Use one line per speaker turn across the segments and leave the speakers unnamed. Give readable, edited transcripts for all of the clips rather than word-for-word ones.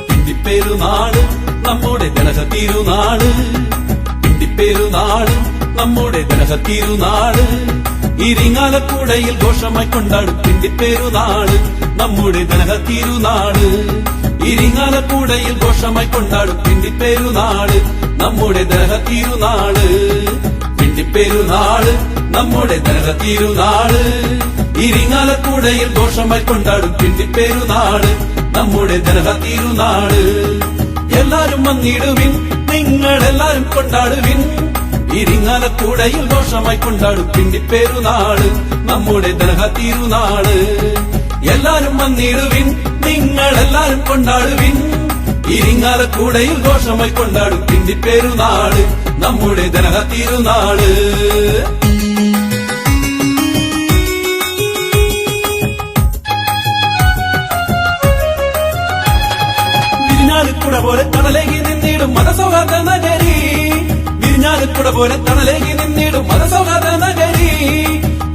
പിണ്ടിപ്പെരുന്നാള് നമ്മുടെ ദനഹത്തിരുനാള്, പിണ്ടിപ്പെരുന്നാള് നമ്മുടെ ദനഹത്തിരുനാള്, ഇരിങ്ങാലക്കുടയിൽ ഘോഷമായി കൊണ്ടാടും പിണ്ടിപ്പെരുന്നാള് നമ്മുടെ ദനഹത്തിരുനാള്, ഇരിങ്ങാലക്കുടയിൽ ഘോഷമായി കൊണ്ടാടും പിണ്ടിപ്പെരുന്നാള് നമ്മുടെ ദനഹത്തിരുനാള്, പിണ്ടിപ്പെരുന്നാള് നമ്മുടെ ദനഹത്തിരുനാള്, ഇരിങ്ങാലക്കുടയിൽ ഘോഷമായി കൊണ്ടാടും പിണ്ടിപ്പെരുന്നാള് നമ്മുടെ ദനഹത്തിരുനാള്. എല്ലാരും വന്നിടുവിൻ, നിങ്ങളെല്ലാരും കൊണ്ടാടുവിൻ, ഇരിങ്ങാലക്കുടയിൽ ഘോഷമായി കൊണ്ടാടും പിണ്ടിപ്പെരുന്നാള് നമ്മുടെ ദനഹത്തിരുനാള്. എല്ലാരും വന്നിടുവിൻ, നിങ്ങളെല്ലാരും കൊണ്ടാടുവിൻ, ഇരിങ്ങാലക്കുടയിൽ ഘോഷമായി കൊണ്ടാടും പിണ്ടിപ്പെരുന്നാള് നമ്മുടെ ദനഹത്തിരുനാള്. വിരിഞ്ഞാലക്കുട പോലെ തണലേകി നിന്നിടും മതസൗഹാർദ്ദ നഗരി, വിരിഞ്ഞാലക്കുട പോലെ തണലേകി നിന്നിടും മതസൗഹാർദ്ദ നഗരി,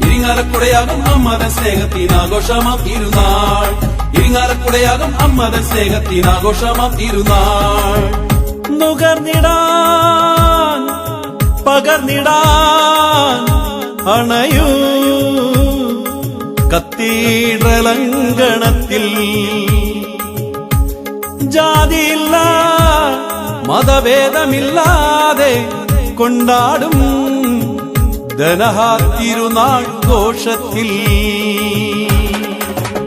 ഇരിങ്ങാലക്കുടയാകും അമ്മതൻ സ്നേഹത്തിനാഘോഷമാം തിരുനാൾ, ഇരിങ്ങാലക്കുടയാകും അമ്മതൻ സ്നേഹത്തിനാഘോഷമാം തിരുനാൾ. നുകർന്നിടാൻ പകർന്നിടാൻ അണയൂ കത്തീഡ്രലങ്കണത്തിൽ, ജാതിയില്ല മതഭേദമില്ലാതെ കൊണ്ടാടും ദനഹത്തിരുനാൾ ഘോഷത്തിൽ.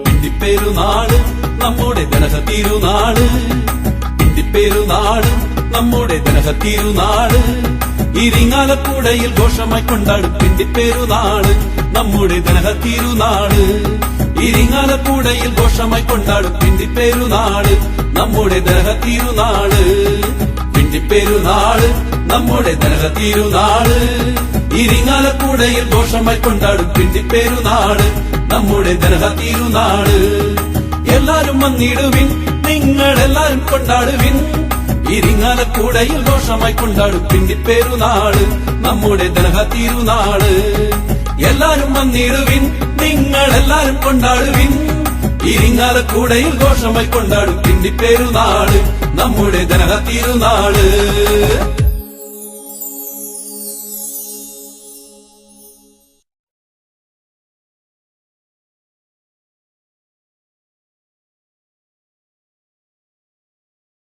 പിണ്ടിപ്പെരുന്നാള് നമ്മുടെ ദനഹത്തിരുനാള്, പിണ്ടിപ്പെരുന്നാള് നമ്മുടെ ദനഹത്തിരുനാള്, ഇരിങ്ങാലക്കുടയിൽ ഘോഷമായി കൊണ്ടാടും പിണ്ടിപ്പെരുന്നാള് നമ്മുടെ ദനഹത്തിരുനാള്, ഇരിങ്ങാലക്കുടയിൽ ഘോഷമായി കൊണ്ടാടും പിണ്ടിപ്പെരുന്നാള് നമ്മുടെ ദനഹത്തിരുനാള്, പിണ്ടിപ്പെരുന്നാള് നമ്മുടെ ദനഹത്തിരുനാള്, ഇരിങ്ങാലക്കുടയിൽ ഘോഷമായി കൊണ്ടാടും പിണ്ടിപ്പെരുന്നാള് നമ്മുടെ ദനഹത്തിരുനാള്. എല്ലാരും വന്നിടുവിൻ, നിങ്ങളെല്ലാരും കൊണ്ടാടുവിൻ, ഇരിങ്ങാലക്കുടയിൽ ഘോഷമായി കൊണ്ടാടും പിണ്ടിപ്പെരുന്നാള് നമ്മുടെ ദനഹത്തിരുനാള്. എല്ലാരും വന്നിടുവിൻ, നിങ്ങളെല്ലാരും കൊണ്ടാടുവിൻ, ഇരിങ്ങാലക്കുടയിൽ ഘോഷമായി കൊണ്ടാടും പിണ്ടിപ്പെരുന്നാള് നമ്മുടെ ദനഹത്തിരുനാള്.